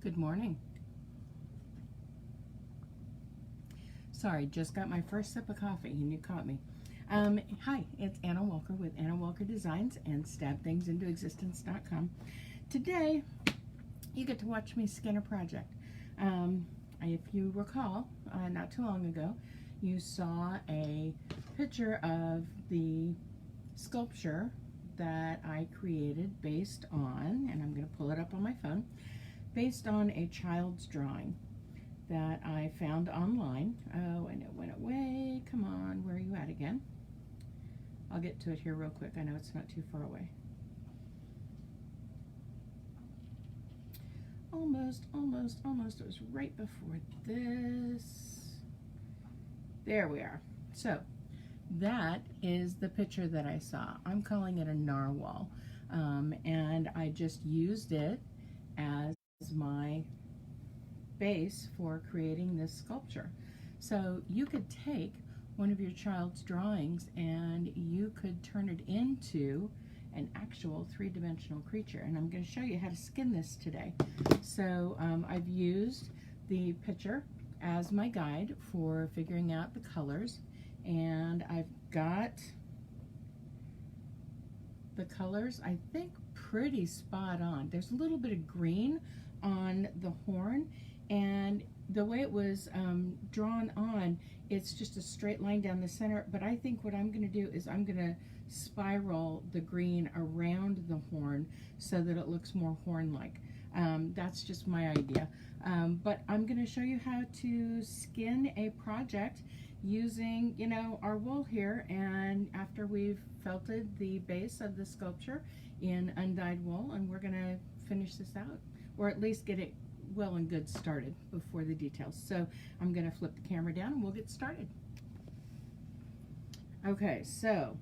Good morning. Sorry, just got my first sip of coffee and you caught me. Hi, it's Anna Walker with Anna Walker Designs and StabThingsIntoExistence.com. Today, you get to watch me skin a project. If you recall, not too long ago, you saw a picture of the sculpture that I created based on, and I'm going to pull it up on my phone, based on a child's drawing that I found online. Oh, and it went away. Come on, where are you at again? I'll get to it here real quick. I know it's not too far away. Almost. It was right before this. There we are. So that is the picture that I saw. I'm calling it a narwhal, and I just used it as my base for creating this sculpture. So you could take one of your child's drawings and you could turn it into an actual three-dimensional creature, and I'm going to show you how to skin this today. So I've used the picture as my guide for figuring out the colors, and I've got the colors, I think, pretty spot on. There's a little bit of green on the horn, and the way it was drawn on, it's just a straight line down the center, but I think what I'm going to do is I'm going to spiral the green around the horn so that it looks more horn-like. That's just my idea. But I'm going to show you how to skin a project using, our wool here, and after we've felted the base of the sculpture in undyed wool, and we're going to finish this out, or at least get it well and good started before the details. So I'm going to flip the camera down and we'll get started. Okay, so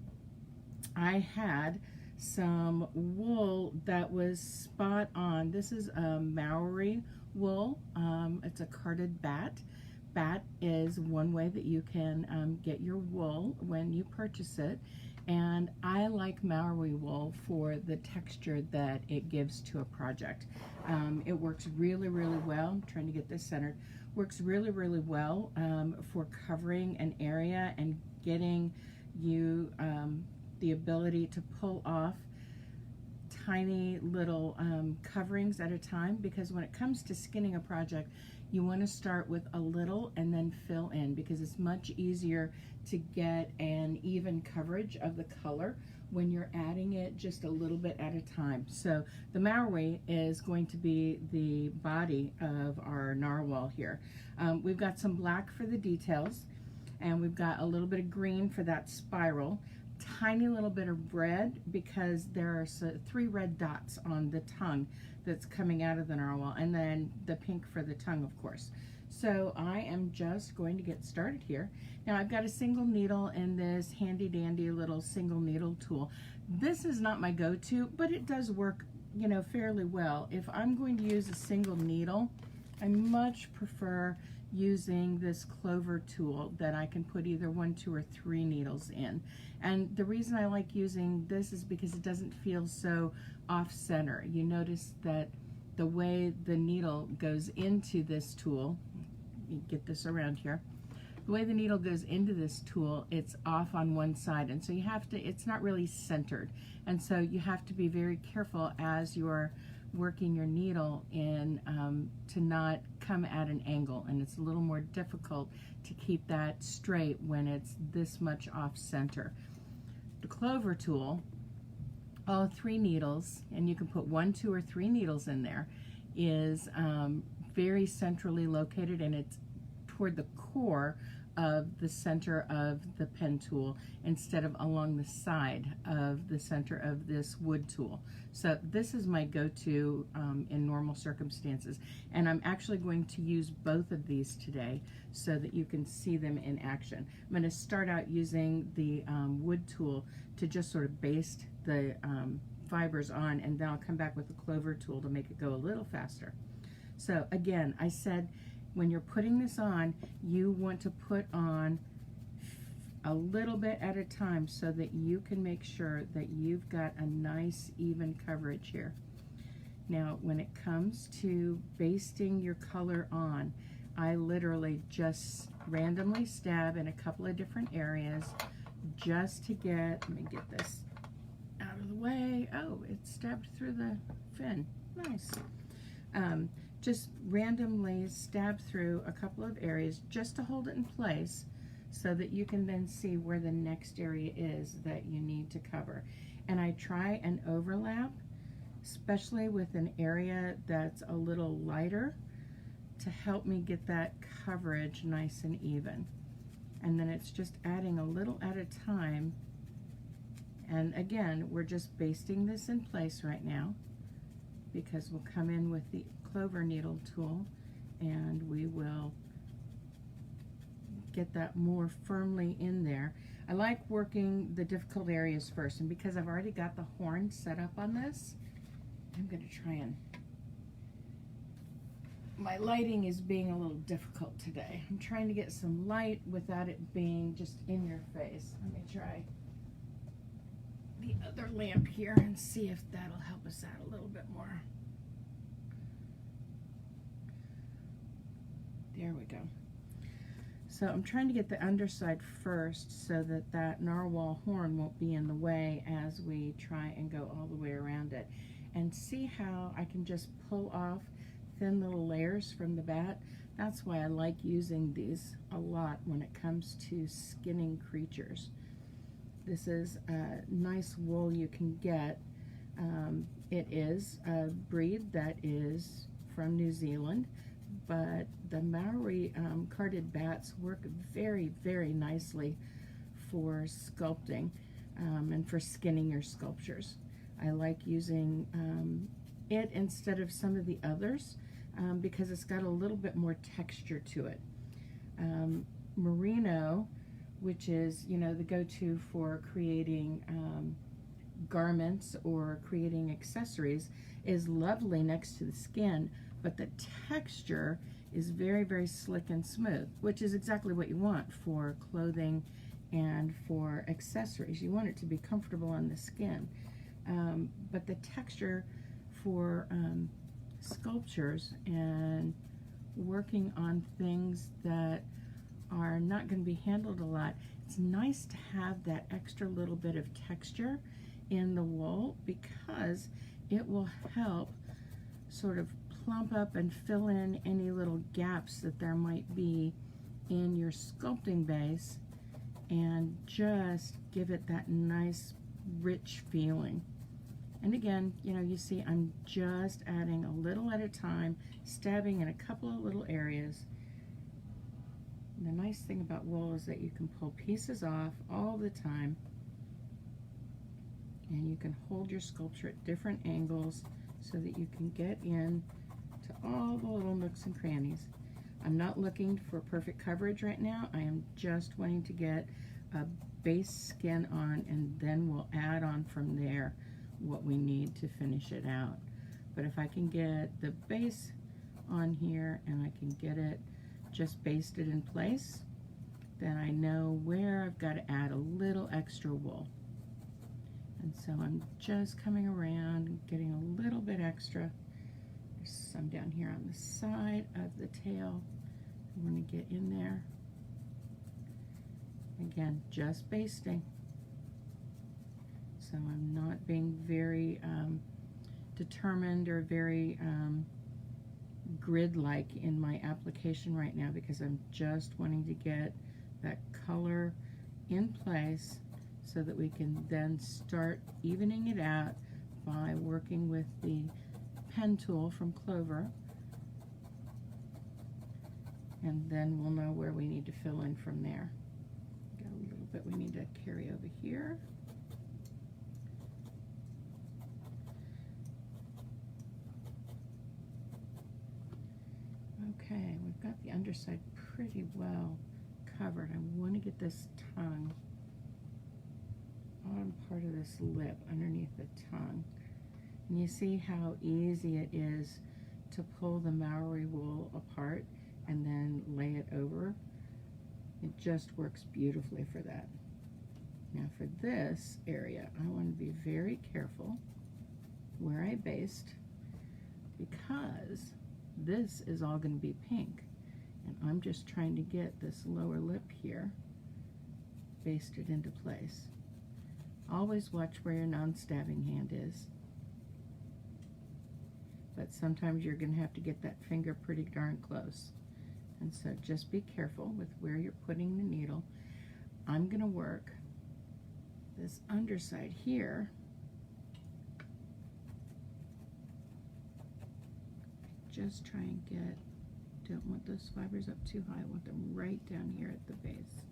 I had some wool that was spot on. This is a Maori wool. It's a carded bat. Bat is one way that you can get your wool when you purchase it. And I like Maori wool for the texture that it gives to a project. It works really well. I'm trying to get this centered. Works really well for covering an area and getting you the ability to pull off tiny little coverings at a time, because when it comes to skinning a project, you want to start with a little and then fill in, because it's much easier to get an even coverage of the color when you're adding it just a little bit at a time. So the Maori is going to be the body of our narwhal here. We've got some black for the details, and we've got a little bit of green for that spiral, tiny little bit of red because there are 3 red dots on the tongue that's coming out of the narwhal, and then the pink for the tongue, of course. So I am just going to get started here. Now I've got a single needle in this handy dandy little single needle tool. This is not my go-to, but it does work, fairly well. If I'm going to use a single needle, I much prefer using this clover tool that I can put either 1, 2, or 3 needles in. And the reason I like using this is because it doesn't feel so off-center. You notice that the way the needle goes into this tool, you get this around here, the way the needle goes into this tool, it's off on one side, and so you have to, it's not really centered, and so you have to be very careful as you're working your needle in to not come at an angle, and it's a little more difficult to keep that straight when it's this much off center. The clover tool, all 3 needles, and you can put 1, 2, or 3 needles in there, is very centrally located, and it's toward the core of the center of the pen tool instead of along the side of the center of this wood tool. So this is my go-to in normal circumstances, and I'm actually going to use both of these today so that you can see them in action. I'm going to start out using the wood tool to just sort of baste the fibers on, and then I'll come back with the clover tool to make it go a little faster. So again, I said when you're putting this on, you want to put on a little bit at a time so that you can make sure that you've got a nice even coverage here. Now, when it comes to basting your color on, I literally just randomly stab in a couple of different areas just to get, let me get this out of the way. Oh, it stabbed through the fin. Nice. Just randomly stab through a couple of areas just to hold it in place so that you can then see where the next area is that you need to cover. And I try and overlap, especially with an area that's a little lighter, to help me get that coverage nice and even. And then it's just adding a little at a time. And again, we're just basting this in place right now because we'll come in with the clover needle tool and we will get that more firmly in there. I like working the difficult areas first, and because I've already got the horn set up on this, I'm going to try and, my lighting is being a little difficult today. I'm trying to get some light without it being just in your face. Let me try the other lamp here and see if that'll help us out a little bit more. There we go. So I'm trying to get the underside first so that that narwhal horn won't be in the way as we try and go all the way around it. And see how I can just pull off thin little layers from the bat. That's why I like using these a lot when it comes to skinning creatures. This is a nice wool you can get. It is a breed that is from New Zealand, but the Maori carded bats work very, very nicely for sculpting and for skinning your sculptures. I like using it instead of some of the others because it's got a little bit more texture to it. Merino, which is, you know, the go-to for creating garments or creating accessories, is lovely next to the skin, but the texture is very, very slick and smooth, which is exactly what you want for clothing and for accessories. You want it to be comfortable on the skin. But the texture for sculptures and working on things that are not going to be handled a lot, it's nice to have that extra little bit of texture in the wool because it will help sort of plump up and fill in any little gaps that there might be in your sculpting base and just give it that nice rich feeling. And again, you know, you see I'm just adding a little at a time, stabbing in a couple of little areas. And the nice thing about wool is that you can pull pieces off all the time and you can hold your sculpture at different angles so that you can get in to all the little nooks and crannies. I'm not looking for perfect coverage right now. I am just wanting to get a base skin on, and then we'll add on from there what we need to finish it out. But if I can get the base on here and I can get it just basted in place, then I know where I've got to add a little extra wool. And so I'm just coming around and getting a little bit extra. There's some down here on the side of the tail. I want to get in there. Again, just basting. So I'm not being very determined or very grid-like in my application right now because I'm just wanting to get that color in place so that we can then start evening it out by working with the pen tool from Clover, and then we'll know where we need to fill in from there. Got a little bit we need to carry over here. Okay, we've got the underside pretty well covered. I want to get this tongue on part of this lip underneath the tongue. And you see how easy it is to pull the Maori wool apart and then lay it over. It just works beautifully for that. Now for this area, I want to be very careful where I baste because this is all going to be pink. And I'm just trying to get this lower lip here basted into place. Always watch where your non-stabbing hand is. But sometimes you're going to have to get that finger pretty darn close. And so just be careful with where you're putting the needle. I'm going to work this underside here. Just try and get, don't want those fibers up too high. I want them right down here at the base.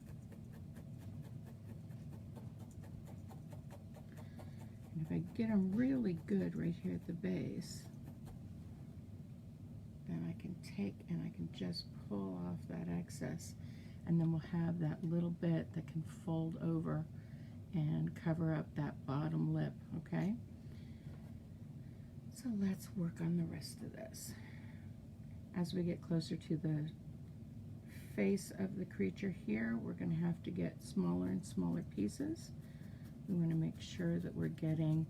And if I get them really good right here at the base, then I can take and I can just pull off that excess, and then we'll have that little bit that can fold over and cover up that bottom lip, okay? So let's work on the rest of this. As we get closer to the face of the creature here, we're going to have to get smaller and smaller pieces. We want to make sure that we're getting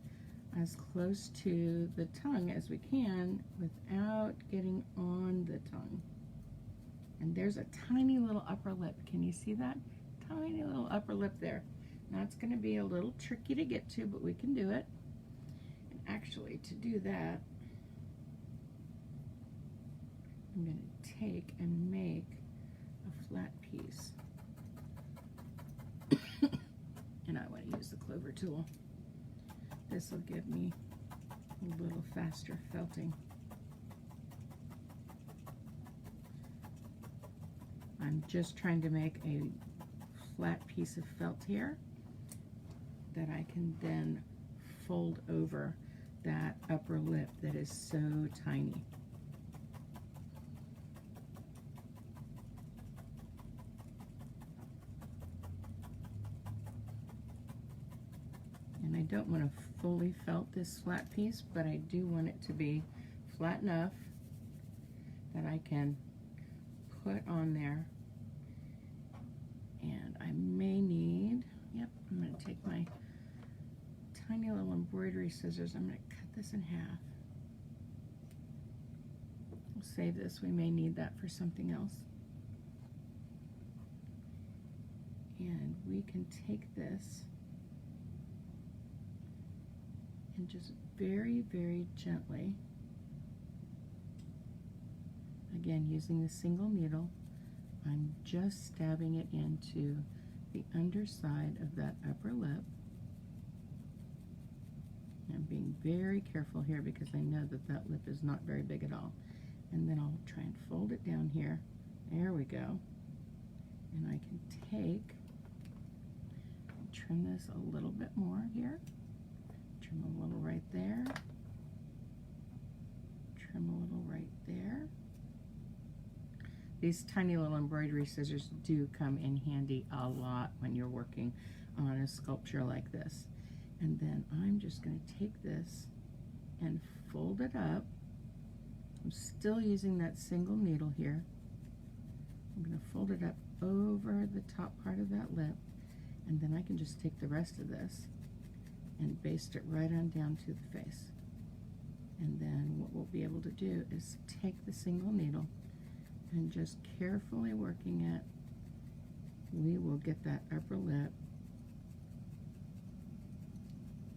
as close to the tongue as we can without getting on the tongue. And there's a tiny little upper lip. Can you see that? Tiny little upper lip there. Now it's going to be a little tricky to get to, but we can do it. And actually, to do that, I'm going to take and make a flat piece. And I want to use the clover tool. This will give me a little faster felting. I'm just trying to make a flat piece of felt here that I can then fold over that upper lip that is so tiny. And I don't want to fully felt this flat piece, but I do want it to be flat enough that I can put on there. And I may need, yep, I'm going to take my tiny little embroidery scissors. I'm going to cut this in half. We'll save this. We may need that for something else. And we can take this and just very, very gently, again using the single needle, I'm just stabbing it into the underside of that upper lip. I'm being very careful here because I know that that lip is not very big at all. And then I'll try and fold it down here. There we go. And I can take and trim this a little bit more here. Trim a little right there. Trim a little right there. These tiny little embroidery scissors do come in handy a lot when you're working on a sculpture like this. And then I'm just going to take this and fold it up. I'm still using that single needle here. I'm going to fold it up over the top part of that lip, and then I can just take the rest of this and baste it right on down to the face. And then what we'll be able to do is take the single needle and just carefully working it, we will get that upper lip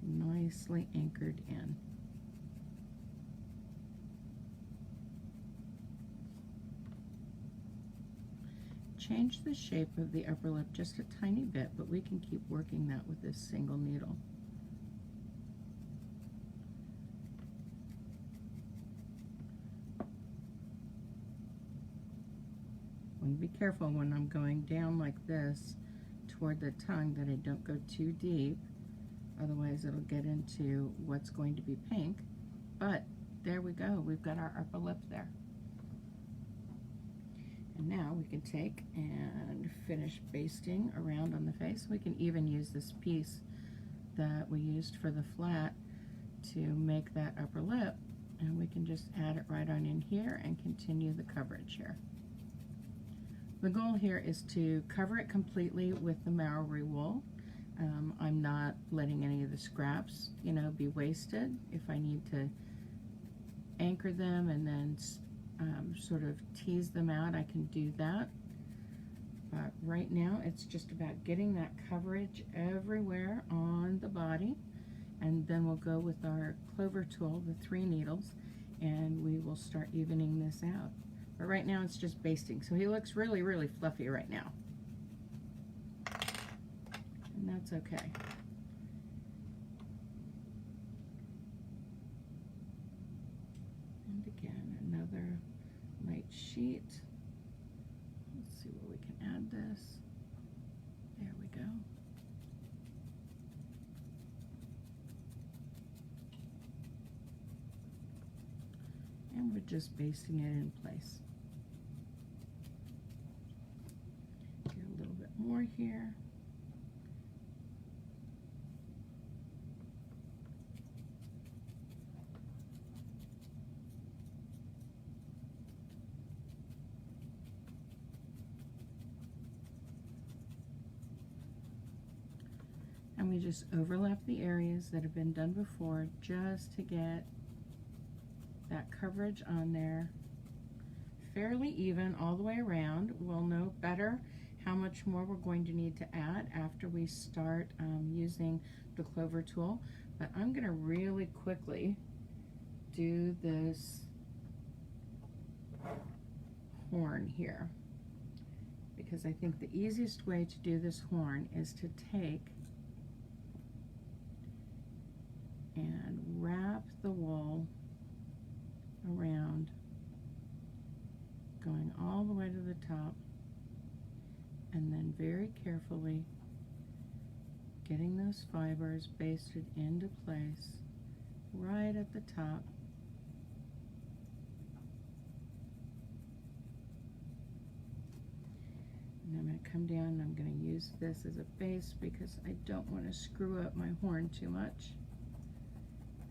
nicely anchored in. Change the shape of the upper lip just a tiny bit, but we can keep working that with this single needle. And be careful when I'm going down like this toward the tongue that I don't go too deep, otherwise it'll get into what's going to be pink. But there we go, we've got our upper lip there. And now we can take and finish basting around on the face. We can even use this piece that we used for the flat to make that upper lip, and we can just add it right on in here and continue the coverage here. The goal here is to cover it completely with the Maori wool. I'm not letting any of the scraps, be wasted. If I need to anchor them and then sort of tease them out, I can do that. But right now it's just about getting that coverage everywhere on the body, and then we'll go with our clover tool, the 3 needles, and we will start evening this out. But right now it's just basting, so he looks really, really fluffy right now. And that's okay. And again, another light sheet. Let's see where we can add this. There we go. And we're just basting it in place. Get a little bit more here. And we just overlap the areas that have been done before just to get that coverage on there fairly even all the way around. We'll know better how much more we're going to need to add after we start using the clover tool. But I'm going to really quickly do this horn here, because I think the easiest way to do this horn is to take and wrap the wool around, going all the way to the top, and then very carefully getting those fibers basted into place right at the top. And I'm going to come down and I'm going to use this as a base because I don't want to screw up my horn too much.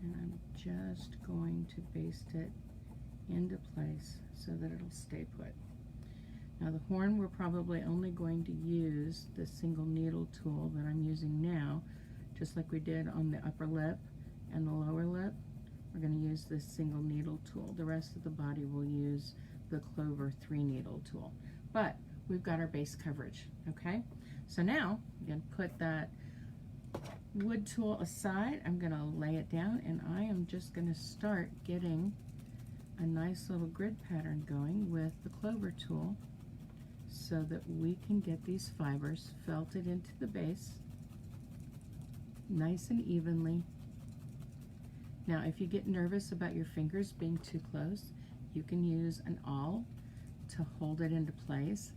And I'm just going to baste it into place so that it'll stay put. Now the horn, we're probably only going to use the single needle tool that I'm using now, just like we did on the upper lip and the lower lip. We're going to use this single needle tool. The rest of the body will use the clover 3 needle tool. But we've got our base coverage, okay? So now I'm going to put that wood tool aside. I'm going to lay it down, and I am just going to start getting a nice little grid pattern going with the clover tool so that we can get these fibers felted into the base nice and evenly. Now if you get nervous about your fingers being too close, you can use an awl to hold it into place.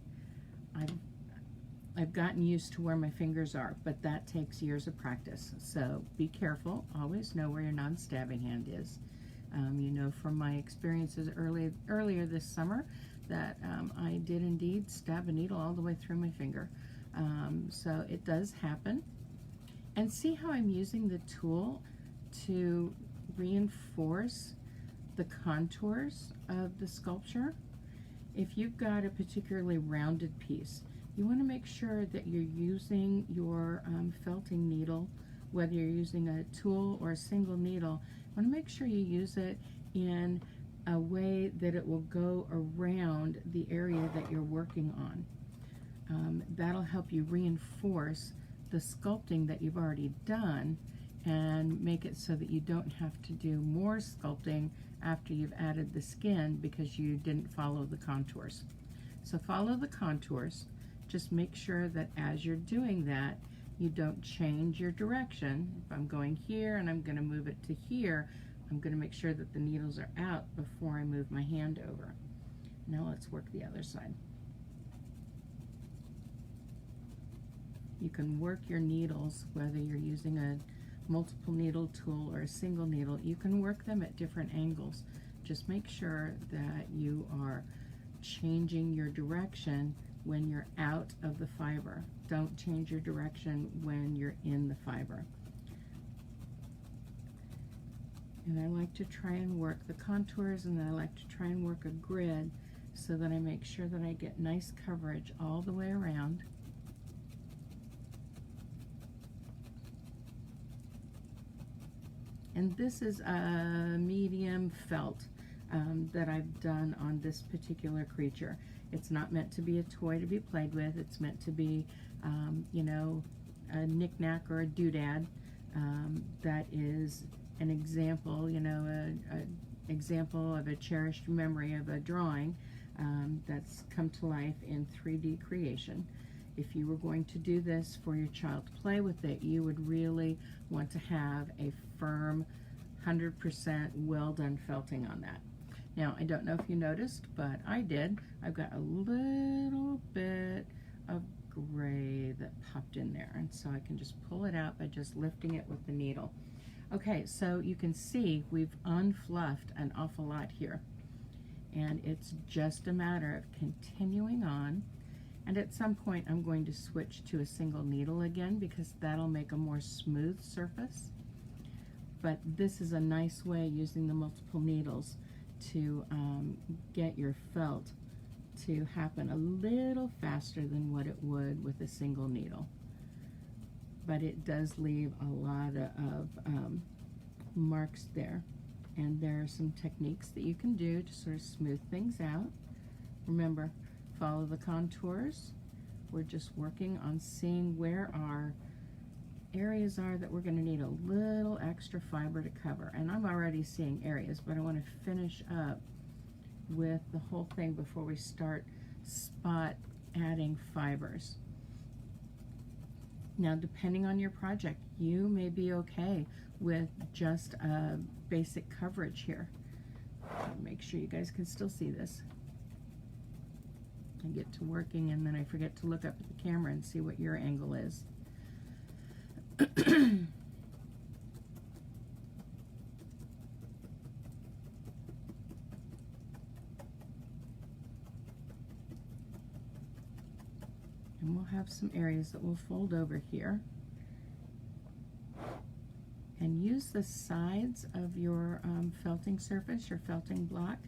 I've gotten used to where my fingers are, but that takes years of practice. So be careful. Always know where your non-stabbing hand is. You know from my experiences earlier this summer that I did indeed stab a needle all the way through my finger. So it does happen. And see how I'm using the tool to reinforce the contours of the sculpture? If you've got a particularly rounded piece, you want to make sure that you're using your felting needle, whether you're using a tool or a single needle. You want to make sure you use it in a way that it will go around the area that you're working on. That'll help you reinforce the sculpting that you've already done and make it so that you don't have to do more sculpting after you've added the skin because you didn't follow the contours. So follow the contours. Just make sure that as you're doing that, you don't change your direction. If I'm going here and I'm going to move it to here, I'm going to make sure that the needles are out before I move my hand over. Now let's work the other side. You can work your needles, whether you're using a multiple needle tool or a single needle, you can work them at different angles. Just make sure that you are changing your direction when you're out of the fiber. Don't change your direction when you're in the fiber. And I like to try and work the contours, and then I like to try and work a grid so that I make sure that I get nice coverage all the way around. And this is a medium felt. that I've done on this particular creature. It's not meant to be a toy to be played with. It's meant to be, you know, a knick-knack or a doodad that is an example, you know, a example of a cherished memory of a drawing that's come to life in 3D creation. If you were going to do this for your child to play with it, you would really want to have a firm 100% well done felting on that. Now, I don't know if you noticed, but I did. I've got a little bit of gray that popped in there, and so I can just pull it out by just lifting it with the needle. Okay, so you can see we've unfluffed an awful lot here, and it's just a matter of continuing on. And at some point I'm going to switch to a single needle again, because that'll make a more smooth surface. But this is a nice way, using the multiple needles, to get your felt to happen a little faster than what it would with a single needle. But it does leave a lot of marks there. And there are some techniques that you can do to sort of smooth things out. Remember, follow the contours. We're just working on seeing where our areas are that we're going to need a little extra fiber to cover. And I'm already seeing areas, but I want to finish up with the whole thing before we start spot adding fibers. Now, depending on your project, you may be okay with just a basic coverage here. Make sure you guys can still see this. I get to working and then I forget to look up at the camera and see what your angle is. And we'll have some areas that we'll fold over here. And use the sides of your felting surface, your felting block,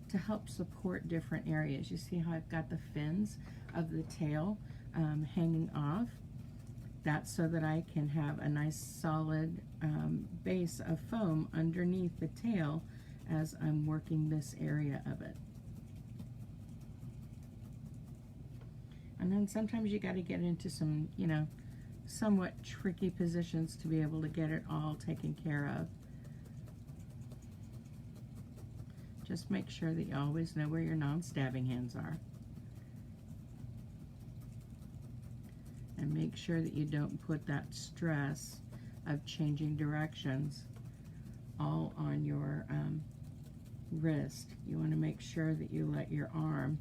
to help support different areas. You see how I've got the fins of the tail hanging off? That's so that I can have a nice solid base of foam underneath the tail as I'm working this area of it. And then sometimes you got to get into some, you know, somewhat tricky positions to be able to get it all taken care of. Just make sure that you always know where your non-stabbing hands are. And make sure that you don't put that stress of changing directions all on your wrist. You want to make sure that you let your arm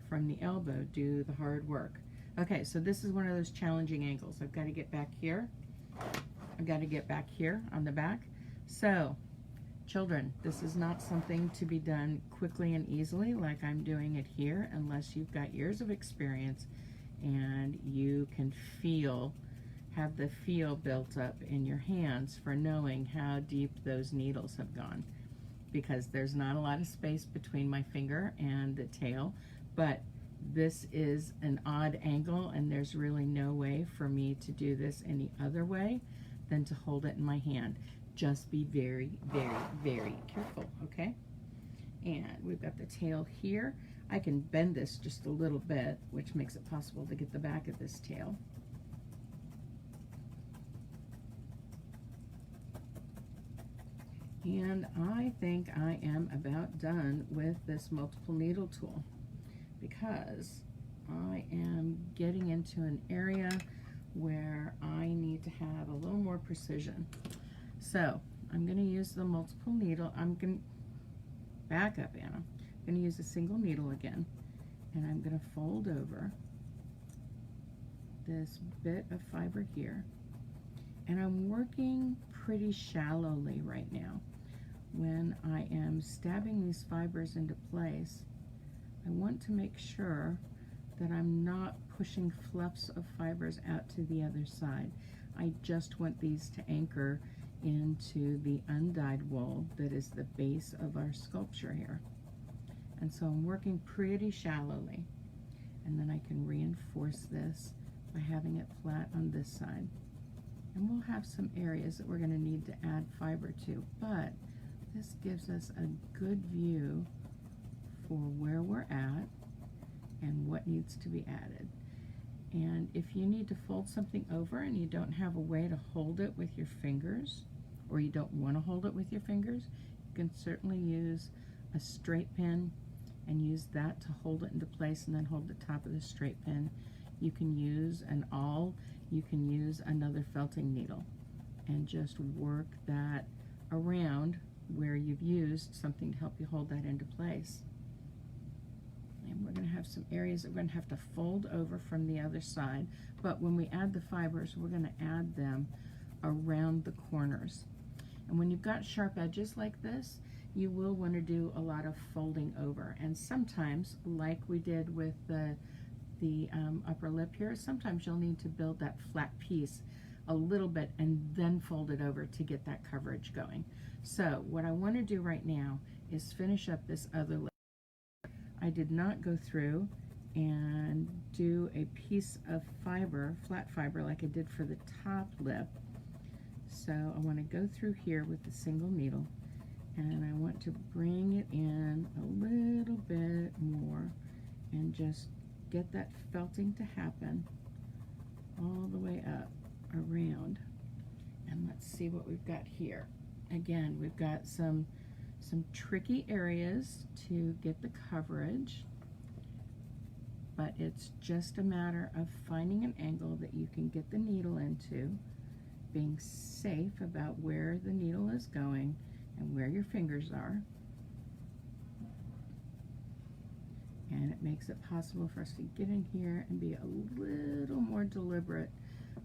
from the elbow do the hard work. Okay, so this is one of those challenging angles. I've got to get back here. I've got to get back here on the back. So, children, this is not something to be done quickly and easily like I'm doing it here, unless you've got years of experience and you can have the feel built up in your hands for knowing how deep those needles have gone. Because there's not a lot of space between my finger and the tail, but this is an odd angle and there's really no way for me to do this any other way than to hold it in my hand. Just be very, very, very careful, okay? And we've got the tail here. I can bend this just a little bit, which makes it possible to get the back of this tail. And I think I am about done with this multiple needle tool, because I am getting into an area where I need to have a little more precision. So I'm going to use the multiple needle. I'm going to back up, Anna. I'm going to use a single needle again, and I'm going to fold over this bit of fiber here. And I'm working pretty shallowly right now. When I am stabbing these fibers into place, I want to make sure that I'm not pushing fluffs of fibers out to the other side. I just want these to anchor into the undyed wool that is the base of our sculpture here. And so I'm working pretty shallowly. And then I can reinforce this by having it flat on this side. And we'll have some areas that we're going to need to add fiber to, but This gives us a good view for where we're at and what needs to be added. And if you need to fold something over and you don't have a way to hold it with your fingers, or you don't want to hold it with your fingers, you can certainly use a straight pin and use that to hold it into place, and then hold the top of the straight pin. You can use an awl, you can use another felting needle, and just work that around where you've used something to help you hold that into place. And we're going to have some areas that we're going to have to fold over from the other side, but when we add the fibers, we're going to add them around the corners. And when you've got sharp edges like this, you will want to do a lot of folding over. And sometimes, like we did with the upper lip here, sometimes you'll need to build that flat piece a little bit and then fold it over to get that coverage going. So what I want to do right now is finish up this other lip. I did not go through and do a piece of fiber, flat fiber, like I did for the top lip. So I want to go through here with the single needle, and I want to bring it in a little bit more and just get that felting to happen all the way up around. And let's see what we've got here. Again, we've got some tricky areas to get the coverage, but it's just a matter of finding an angle that you can get the needle into, being safe about where the needle is going and where your fingers are. And it makes it possible for us to get in here and be a little more deliberate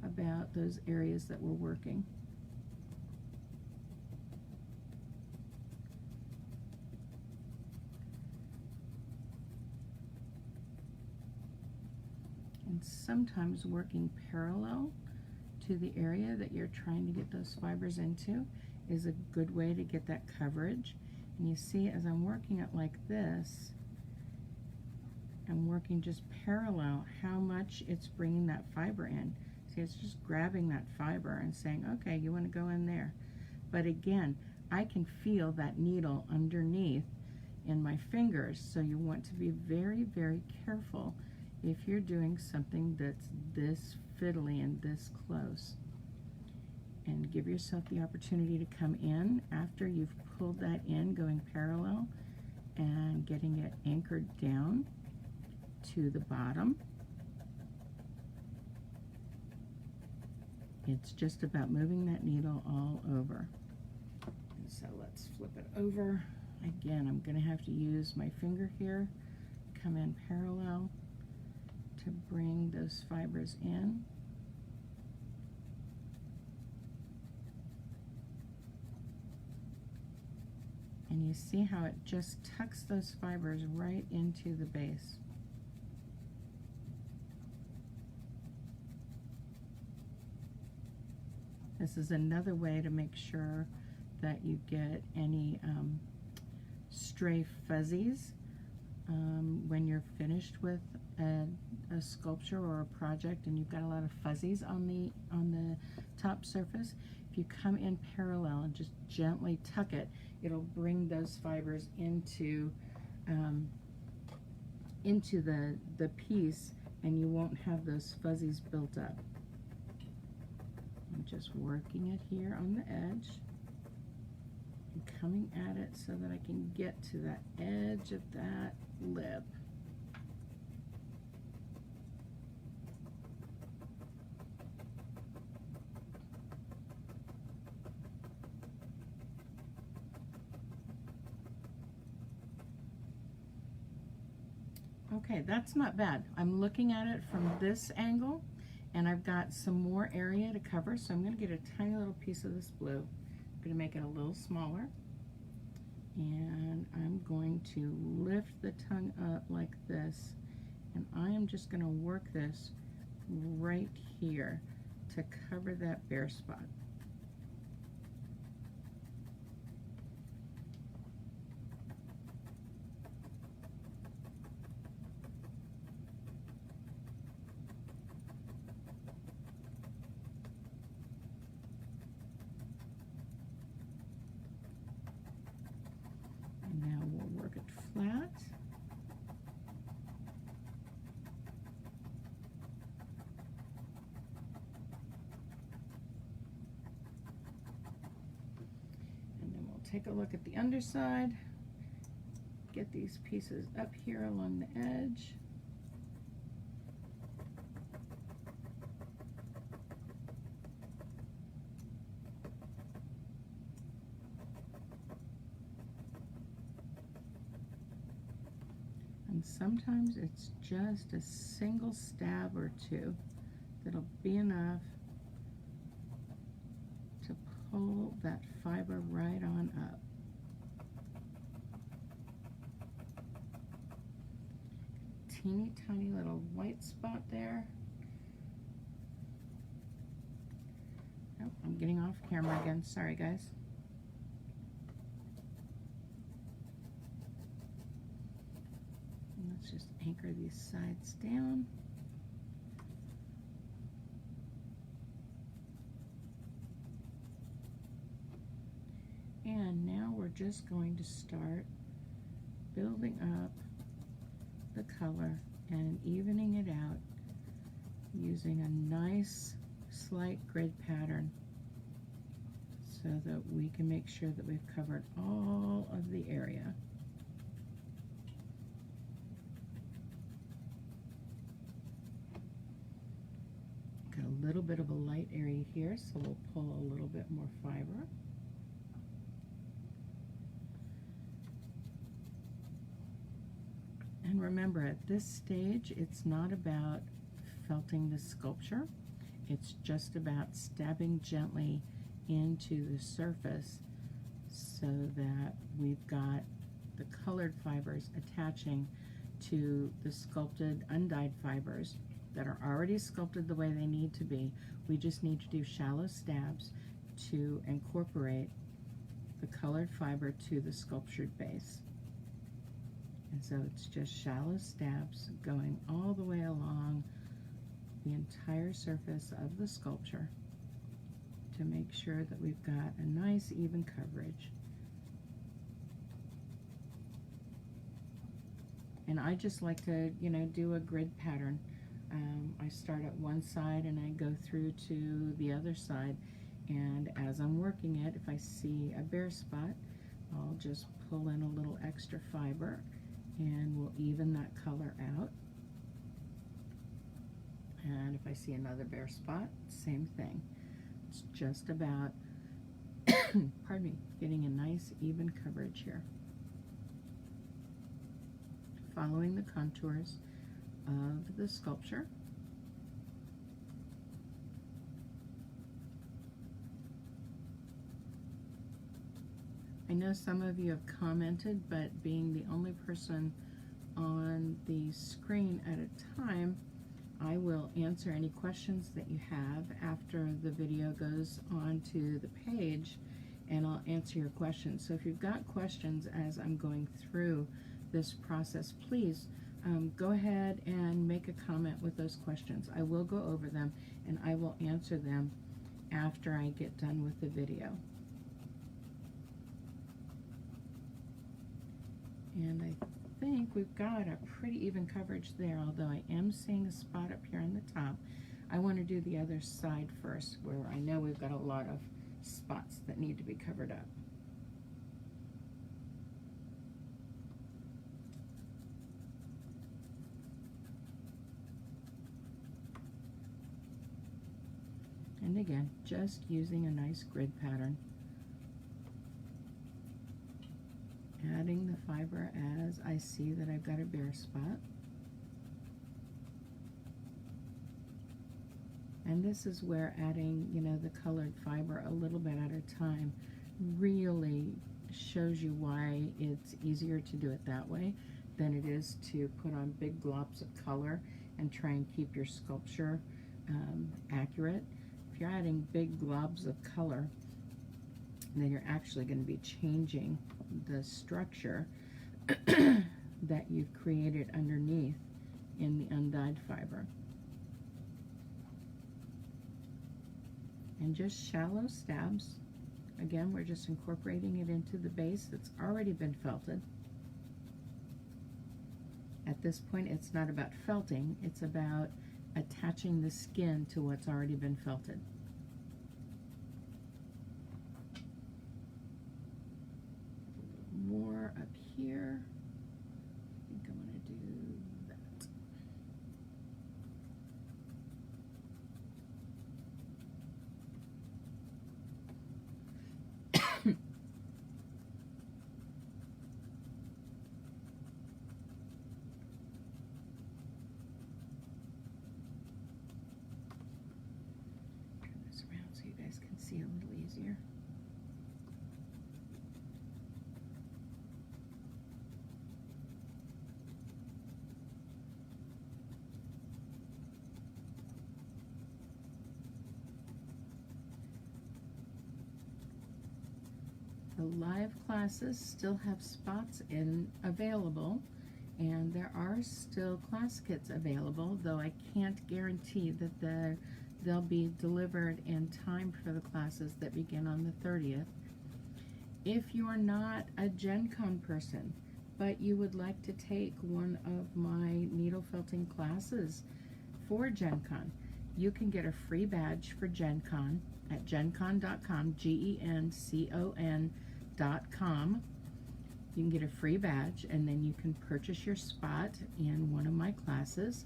about those areas that we're working. And sometimes working parallel to the area that you're trying to get those fibers into is a good way to get that coverage. And you see, as I'm working it like this, I'm working just parallel how much it's bringing that fiber in. See, it's just grabbing that fiber and saying, okay, you want to go in there. But again, I can feel that needle underneath in my fingers, so you want to be very, very careful if you're doing something that's this fiddly and this close. And give yourself the opportunity to come in after you've pulled that in, going parallel and getting it anchored down to the bottom. It's just about moving that needle all over. And so let's flip it over. Again, I'm going to have to use my finger here, come in parallel to bring those fibers in. And you see how it just tucks those fibers right into the base. This is another way to make sure that you get any stray fuzzies when you're finished with a sculpture or a project and you've got a lot of fuzzies on the top surface. If you come in parallel and just gently tuck it, it'll bring those fibers into the piece, and you won't have those fuzzies built up. I'm just working it here on the edge and coming at it so that I can get to that edge of that lip. Okay, that's not bad. I'm looking at it from this angle, and I've got some more area to cover, so I'm going to get a tiny little piece of this blue. I'm going to make it a little smaller, and I'm going to lift the tongue up like this, and I am just going to work this right here to cover that bare spot. take a look at the underside. Get these pieces up here along the edge. And sometimes it's just a single stab or two that'll be enough to pull that fiber right on up. Teeny tiny little white spot there. Oh, I'm getting off camera again. Sorry, guys. And let's just anchor these sides down. And now we're just going to start building up the color and evening it out using a nice slight grid pattern so that we can make sure that we've covered all of the area. Got a little bit of a light area here, so we'll pull a little bit more fiber. And remember, at this stage, it's not about felting the sculpture. It's just about stabbing gently into the surface so that we've got the colored fibers attaching to the sculpted undyed fibers that are already sculpted the way they need to be. We just need to do shallow stabs to incorporate the colored fiber to the sculptured base. And so it's just shallow stabs going all the way along the entire surface of the sculpture to make sure that we've got a nice even coverage. And I just like to, do a grid pattern. I start at one side and I go through to the other side. And as I'm working it, if I see a bare spot, I'll just pull in a little extra fiber and we'll even that color out. And if I see another bare spot, same thing. It's just about, pardon me, getting a nice even coverage here. Following the contours of the sculpture. I know some of you have commented, but being the only person on the screen at a time, I will answer any questions that you have after the video goes onto the page, and I'll answer your questions. So if you've got questions as I'm going through this process, please go ahead and make a comment with those questions. I will go over them and I will answer them after I get done with the video. And I think we've got a pretty even coverage there, although I am seeing a spot up here on the top. I want to do the other side first, where I know we've got a lot of spots that need to be covered up. And again, just using a nice grid pattern. Adding the fiber as I see that I've got a bare spot. And this is where adding, the colored fiber a little bit at a time really shows you why it's easier to do it that way than it is to put on big globs of color and try and keep your sculpture accurate. If you're adding big globs of color, then you're actually going to be changing the structure that you've created underneath in the undyed fiber. And just shallow stabs. Again, we're just incorporating it into the base that's already been felted. At this point, it's not about felting, it's about attaching the skin to what's already been felted. here. I think I'm going to do that. Turn this around so you guys can see a little easier. The live classes still have spots available, and there are still class kits available, though I can't guarantee that they'll be delivered in time for the classes that begin on the 30th. If you're not a Gen Con person, but you would like to take one of my needle felting classes for Gen Con, you can get a free badge for Gen Con at gencon.com, GENCON.com. You can get a free badge, and then you can purchase your spot in one of my classes.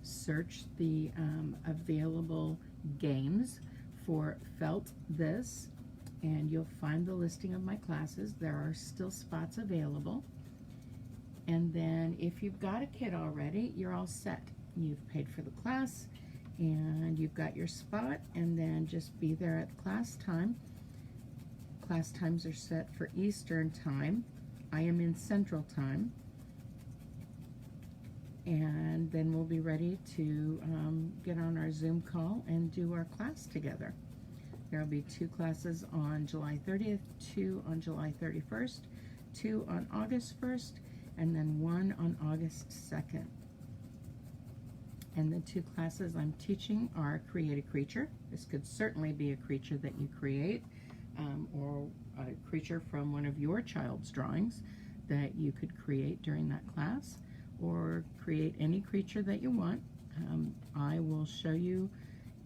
Search the available games for Felt This, and you'll find the listing of my classes. There are still spots available. And then if you've got a kit already, you're all set. You've paid for the class, and you've got your spot, and then just be there at class time. Class times are set for Eastern time. I am in Central time. And then we'll be ready to get on our Zoom call and do our class together. There will be 2 classes on July 30th, 2 on July 31st, 2 on August 1st, and then 1 on August 2nd. And the 2 classes I'm teaching are Create a Creature. This could certainly be a creature that you create, or a creature from one of your child's drawings that you could create during that class, or create any creature that you want. I will show you,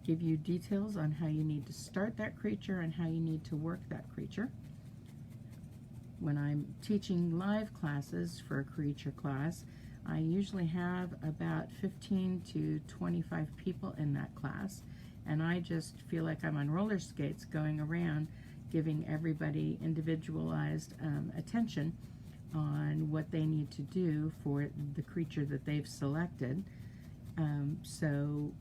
give you details on how you need to start that creature and how you need to work that creature. When I'm teaching live classes for a creature class, I usually have about 15 to 25 people in that class, and I just feel like I'm on roller skates going around giving everybody individualized attention on what they need to do for the creature that they've selected. So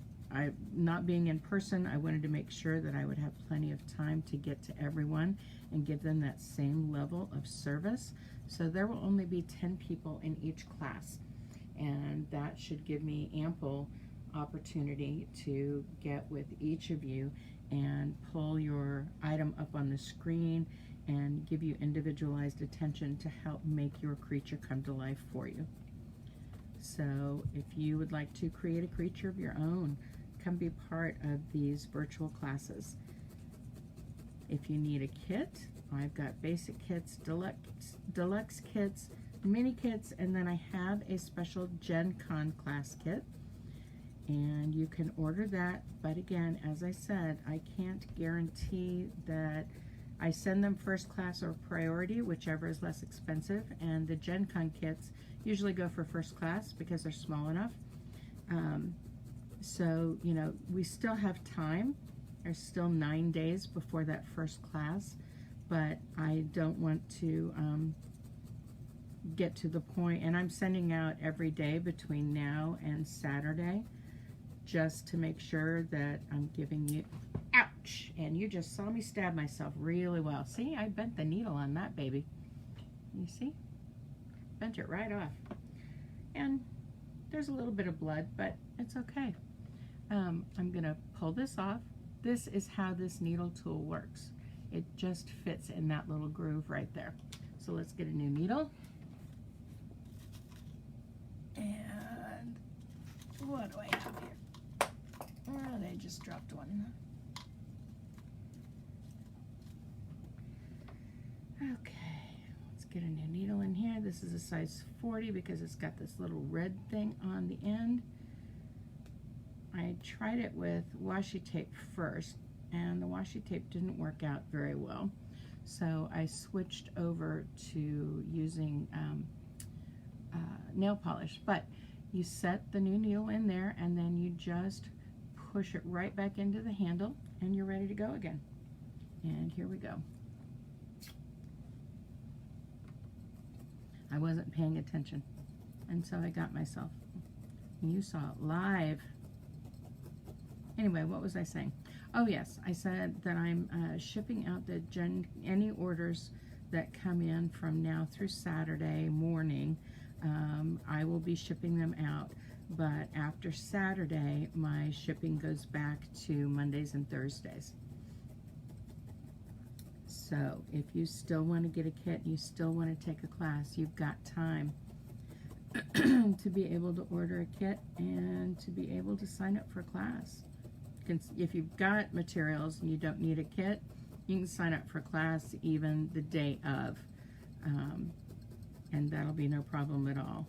not being in person, I wanted to make sure that I would have plenty of time to get to everyone and give them that same level of service. So there will only be 10 people in each class, and that should give me ample opportunity to get with each of you and pull your item up on the screen and give you individualized attention to help make your creature come to life for you. So if you would like to create a creature of your own, come be part of these virtual classes. If you need a kit, I've got basic kits, deluxe kits, mini kits, and then I have a special Gen Con class kit. And you can order that, but again, as I said, I can't guarantee that. I send them first class or priority, whichever is less expensive, and the Gen Con kits usually go for first class because they're small enough. So, you know, we still have time. There's still 9 days before that first class, but I don't want to get to the point, and I'm sending out every day between now and Saturday, just to make sure that I'm giving you, ouch, and you just saw me stab myself really well. See, I bent the needle on that baby. You see? Bent it right off. And there's a little bit of blood, but it's okay. I'm gonna pull this off. This is how this needle tool works. It just fits in that little groove right there. So let's get a new needle. And what do I have here? Oh, they just dropped one. Okay, let's get a new needle in here. This is a size 40 because it's got this little red thing on the end. I tried it with washi tape first, and the washi tape didn't work out very well. So I switched over to using nail polish. But you set the new needle in there, and then you just push it right back into the handle, and you're ready to go again. And here we go. I wasn't paying attention, and so I got myself. You saw it live. Anyway, what was I saying? Oh yes, I said that I'm shipping out any orders that come in from now through Saturday morning. I will be shipping them out, but after Saturday, my shipping goes back to Mondays and Thursdays. So if you still want to get a kit, you still want to take a class, you've got time to be able to order a kit and to be able to sign up for a class. If you've got materials and you don't need a kit, you can sign up for a class even the day of, and that'll be no problem at all.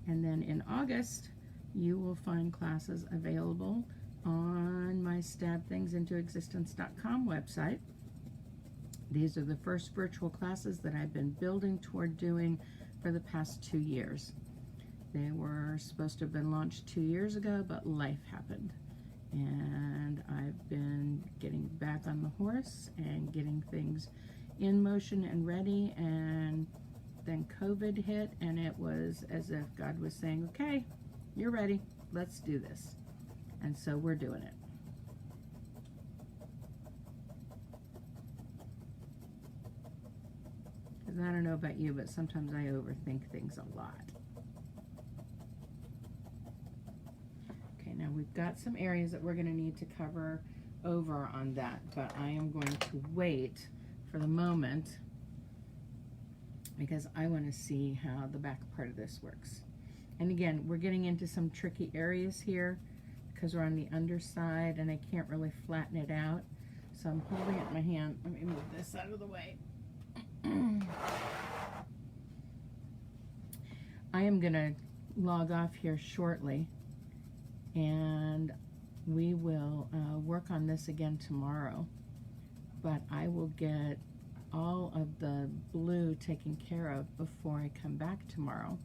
And then in August, you will find classes available on my stabthingsintoexistence.com website. These are the first virtual classes that I've been building toward doing for the past 2 years. They were supposed to have been launched 2 years ago, but life happened. And I've been getting back on the horse and getting things in motion and ready, and then COVID hit, and it was as if God was saying, okay, you're ready, let's do this. And so we're doing it. Because I don't know about you, but sometimes I overthink things a lot. Okay, now we've got some areas that we're going to need to cover over on that, but I am going to wait for the moment because I want to see how the back part of this works. And again, we're getting into some tricky areas here because we're on the underside and I can't really flatten it out. So I'm holding it in my hand. Let me move this out of the way. I am going to log off here shortly, and we will work on this again tomorrow, but I will get all of the blue taken care of before I come back tomorrow,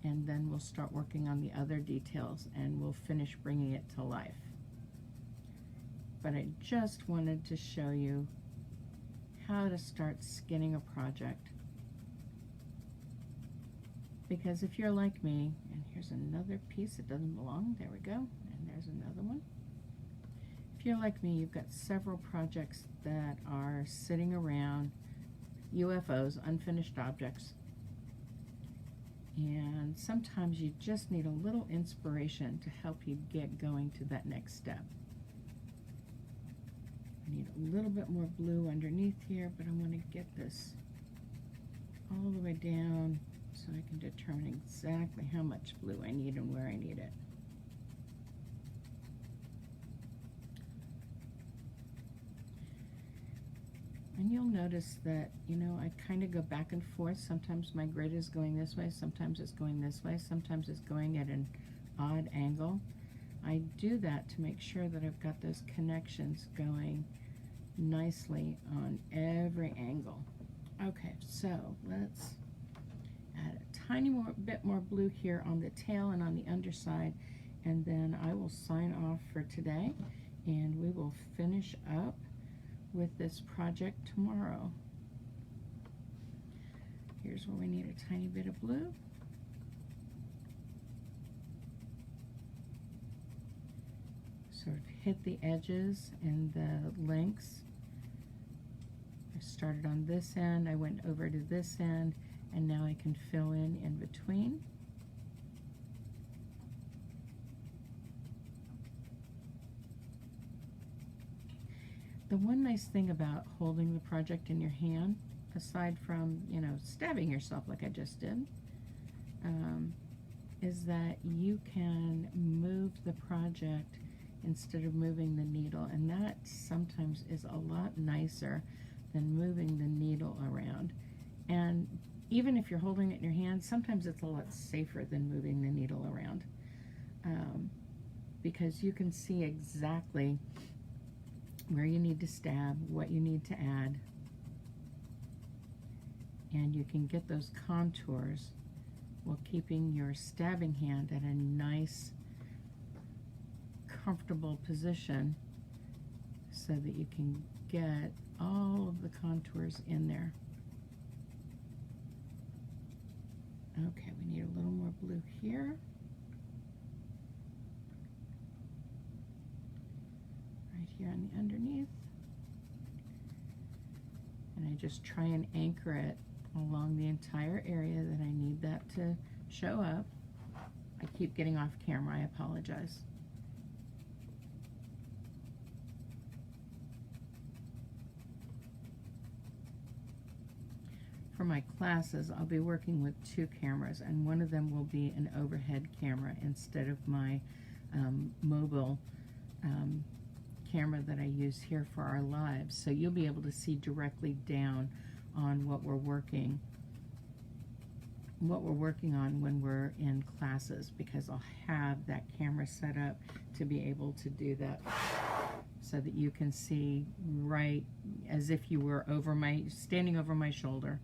and then we'll start working on the other details and we'll finish bringing it to life. But I just wanted to show you how to start skinning a project, because if you're like me, and here's another piece that doesn't belong, there we go, and there's another one. If you're like me, you've got several projects that are sitting around, UFOs, unfinished objects, and sometimes you just need a little inspiration to help you get going to that next step. I need a little bit more blue underneath here, but I want to get this all the way down so I can determine exactly how much blue I need and where I need it. And you'll notice that, you know, I kind of go back and forth. Sometimes my grid is going this way, sometimes it's going this way, sometimes it's going at an odd angle. I do that to make sure that I've got those connections going nicely on every angle. Okay, so let's add a tiny bit more blue here on the tail and on the underside, and then I will sign off for today, and we will finish up with this project tomorrow. Here's where we need a tiny bit of blue. Sort of hit the edges and the links. I started on this end, I went over to this end, and now I can fill in between. The one nice thing about holding the project in your hand, aside from, you know, stabbing yourself like I just did, is that you can move the project instead of moving the needle, and that sometimes is a lot nicer than moving the needle around. And even if you're holding it in your hand, sometimes it's a lot safer than moving the needle around, because you can see exactly where you need to stab, what you need to add, and you can get those contours while keeping your stabbing hand at a nice, comfortable position so that you can get all of the contours in there. Okay, we need a little more blue here. Right here on the underneath. And I just try and anchor it along the entire area that I need that to show up. I keep getting off camera, I apologize. For my classes, I'll be working with 2 cameras, and one of them will be an overhead camera instead of my mobile camera that I use here for our lives. So you'll be able to see directly down on what we're working on when we're in classes, because I'll have that camera set up to be able to do that, so that you can see right as if you were standing over my shoulder.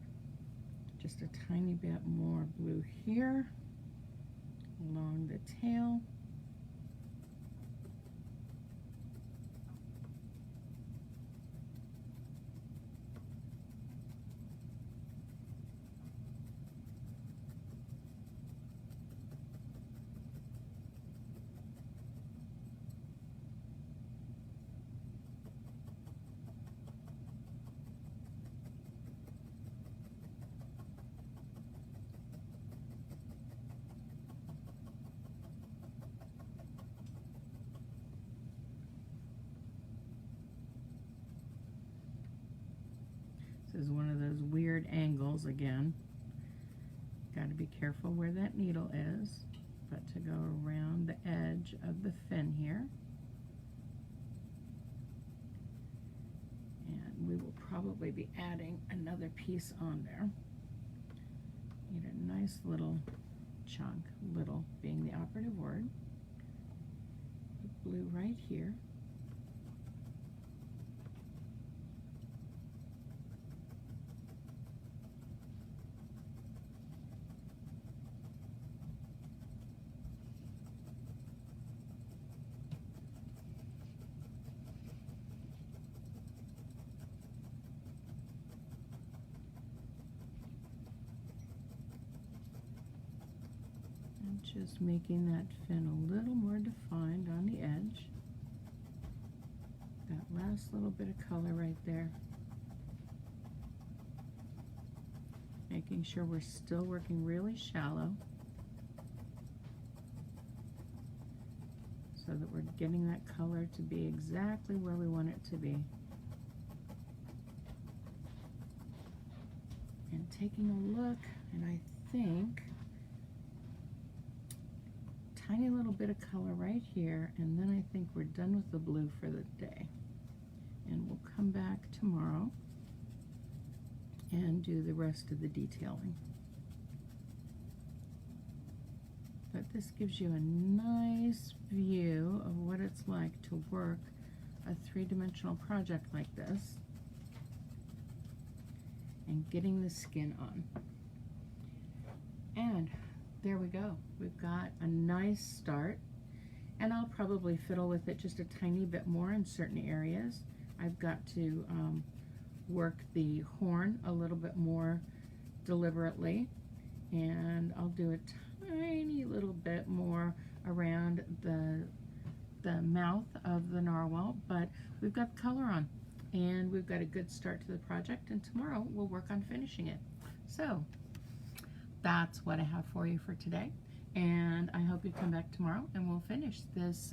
Just a tiny bit more blue here along the tail. This is one of those weird angles again. Got to be careful where that needle is, but to go around the edge of the fin here. And we will probably be adding another piece on there. Need a nice little chunk, little being the operative word. Blue right here. Just making that fin a little more defined on the edge. That last little bit of color right there. Making sure we're still working really shallow, so that we're getting that color to be exactly where we want it to be. And taking a look, and I think tiny little bit of color right here, and then I think we're done with the blue for the day. And we'll come back tomorrow and do the rest of the detailing. But this gives you a nice view of what it's like to work a 3-dimensional project like this and getting the skin on. And there we go. We've got a nice start, and I'll probably fiddle with it just a tiny bit more in certain areas. I've got to work the horn a little bit more deliberately, and I'll do a tiny little bit more around the mouth of the narwhal, but we've got the color on, and we've got a good start to the project, and tomorrow we'll work on finishing it. So that's what I have for you for today, and I hope you come back tomorrow and we'll finish this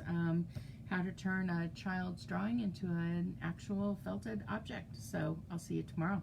how to turn a child's drawing into an actual felted object. So I'll see you tomorrow.